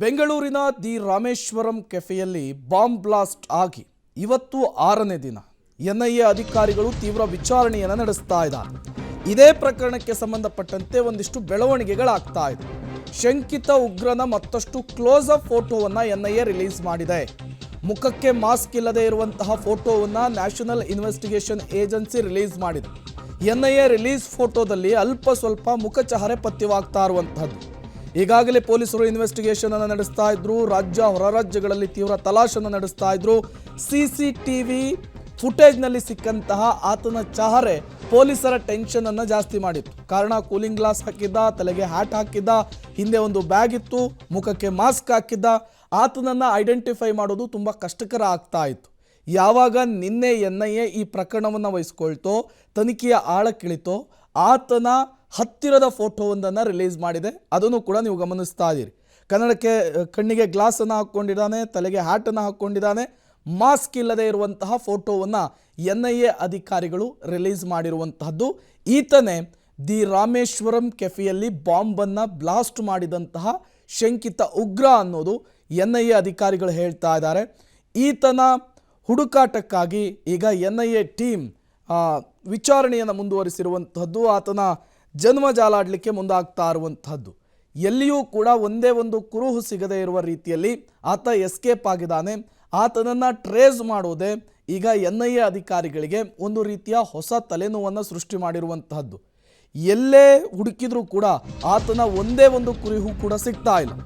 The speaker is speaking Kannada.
ಬೆಂಗಳೂರಿನ ದಿ ರಾಮೇಶ್ವರಂ ಕೆಫೆಯಲ್ಲಿ ಬಾಂಬ್ ಬ್ಲಾಸ್ಟ್ ಆಗಿ ಇವತ್ತು 6ನೇ ದಿನ ಎನ್ಐಎ ಅಧಿಕಾರಿಗಳು ತೀವ್ರ ವಿಚಾರಣೆಯನ್ನು ನಡೆಸ್ತಾ ಇದ್ದಾರೆ. ಇದೇ ಪ್ರಕರಣಕ್ಕೆ ಸಂಬಂಧಪಟ್ಟಂತೆ ಒಂದಿಷ್ಟು ಬೆಳವಣಿಗೆಗಳಾಗ್ತಾ ಇದೆ. ಶಂಕಿತ ಉಗ್ರನ ಮತ್ತಷ್ಟು ಕ್ಲೋಸ್ ಅಪ್ ಫೋಟೋವನ್ನು ಎನ್ಐಎ ರಿಲೀಸ್ ಮಾಡಿದೆ. ಮುಖಕ್ಕೆ ಮಾಸ್ಕ್ ಇಲ್ಲದೆ ಇರುವಂತಹ ಫೋಟೋವನ್ನು ನ್ಯಾಷನಲ್ ಇನ್ವೆಸ್ಟಿಗೇಷನ್ ಏಜೆನ್ಸಿ ರಿಲೀಸ್ ಮಾಡಿದೆ. ಎನ್ಐಎ ರಿಲೀಸ್ ಫೋಟೋದಲ್ಲಿ ಅಲ್ಪ ಸ್ವಲ್ಪ ಮುಖಚಹರೆ ಪತ್ಯವಾಗ್ತಾ ಇರುವಂತಹದ್ದು. ಈಗಾಗಲೇ ಪೊಲೀಸರು ಇನ್ವೆಸ್ಟಿಗೇಷನ್ ಅನ್ನು ನಡೆಸ್ತಾ ಇದ್ರು. ರಾಜ್ಯ ಹೊರ ರಾಜ್ಯಗಳಲ್ಲಿ ತೀವ್ರ ತಲಾಶನ್ನು ನಡೆಸ್ತಾ ಇದ್ರು. ಸಿಸಿಟಿವಿ ಫುಟೇಜ್ನಲ್ಲಿ ಸಿಕ್ಕಂತಹ ಆತನ ಚಹರೆ ಪೊಲೀಸರ ಟೆನ್ಷನ್ ಅನ್ನು ಜಾಸ್ತಿ ಮಾಡಿತ್ತು. ಕಾರಣ ಕೂಲಿಂಗ್ ಗ್ಲಾಸ್ ಹಾಕಿದ್ದ, ತಲೆಗೆ ಹ್ಯಾಟ್ ಹಾಕಿದ್ದ, ಹಿಂದೆ ಒಂದು ಬ್ಯಾಗ್ ಇತ್ತು, ಮುಖಕ್ಕೆ ಮಾಸ್ಕ್ ಹಾಕಿದ್ದ. ಆತನನ್ನು ಐಡೆಂಟಿಫೈ ಮಾಡೋದು ತುಂಬ ಕಷ್ಟಕರ ಆಗ್ತಾ ಇತ್ತು. ಯಾವಾಗ ನಿನ್ನೆ ಎನ್ಐಎ ಈ ಪ್ರಕರಣವನ್ನು ವಹಿಸ್ಕೊಳ್ತೋ, ತನಿಖೆಯ ಆಳಕ್ಕಿಳಿತೋ, ಆತನ ಹತ್ತಿರದ ಫೋಟೋವೊಂದನ್ನು ರಿಲೀಸ್ ಮಾಡಿದೆ. ಅದನ್ನು ಕೂಡ ನೀವು ಗಮನಿಸ್ತಾ ಇದ್ದೀರಿ. ಕಣ್ಣಿಗೆ ಗ್ಲಾಸನ್ನು ಹಾಕ್ಕೊಂಡಿದ್ದಾನೆ, ತಲೆಗೆ ಹ್ಯಾಟನ್ನು ಹಾಕ್ಕೊಂಡಿದ್ದಾನೆ. ಮಾಸ್ಕ್ ಇಲ್ಲದೆ ಇರುವಂತಹ ಫೋಟೋವನ್ನು ಎನ್ಐಎ ಅಧಿಕಾರಿಗಳು ರಿಲೀಸ್ ಮಾಡಿರುವಂತಹದ್ದು. ಈತನೇ ದಿ ರಾಮೇಶ್ವರಂ ಕೆಫೆಯಲ್ಲಿ ಬಾಂಬನ್ನು ಬ್ಲಾಸ್ಟ್ ಮಾಡಿದಂತಹ ಶಂಕಿತ ಉಗ್ರ ಅನ್ನೋದು ಎನ್ಐಎ ಅಧಿಕಾರಿಗಳು ಹೇಳ್ತಾ ಇದ್ದಾರೆ. ಈತನ ಹುಡುಕಾಟಕ್ಕಾಗಿ ಈಗ ಎನ್ಐಎ ಟೀಮ್ ವಿಚಾರಣೆಯನ್ನು ಮುಂದುವರಿಸಿರುವಂತಹದ್ದು. ಆತನ ಜನ್ಮ ಜಾಲಾಡಲಿಕ್ಕೆ ಮುಂದಾಗ್ತಾ ಇರುವಂತಹದ್ದು. ಎಲ್ಲಿಯೂ ಕೂಡ ಒಂದೇ ಒಂದು ಕುರುಹು ಸಿಗದೇ ಇರುವ ರೀತಿಯಲ್ಲಿ ಆತ ಎಸ್ಕೇಪ್ ಆಗಿದ್ದಾನೆ. ಆತನನ್ನು ಟ್ರೇಸ್ ಮಾಡೋದೇ ಈಗ ಎನ್ಐಎ ಅಧಿಕಾರಿಗಳಿಗೆ ಒಂದು ರೀತಿಯ ಹೊಸ ತಲೆನೋವನ್ನು ಸೃಷ್ಟಿ ಮಾಡಿರುವಂತಹದ್ದು. ಎಲ್ಲೇ ಹುಡುಕಿದ್ರೂ ಕೂಡ ಆತನ ಒಂದೇ ಒಂದು ಕುರುಹು ಕೂಡ ಸಿಗ್ತಾ ಇಲ್ಲ.